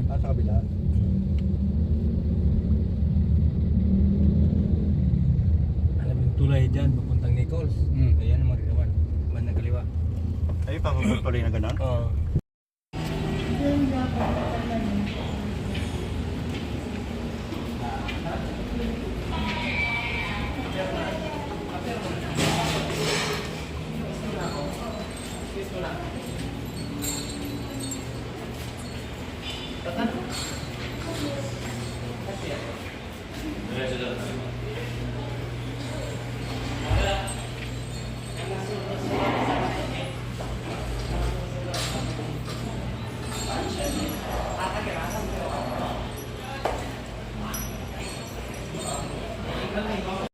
doon. Sa kabila. Alam yung tulay dyan, papuntang Nichols. Ayan ang marinawan. Bandang kaliwa. Ay, papapag pala yung na gano'n? Oo. Gracias.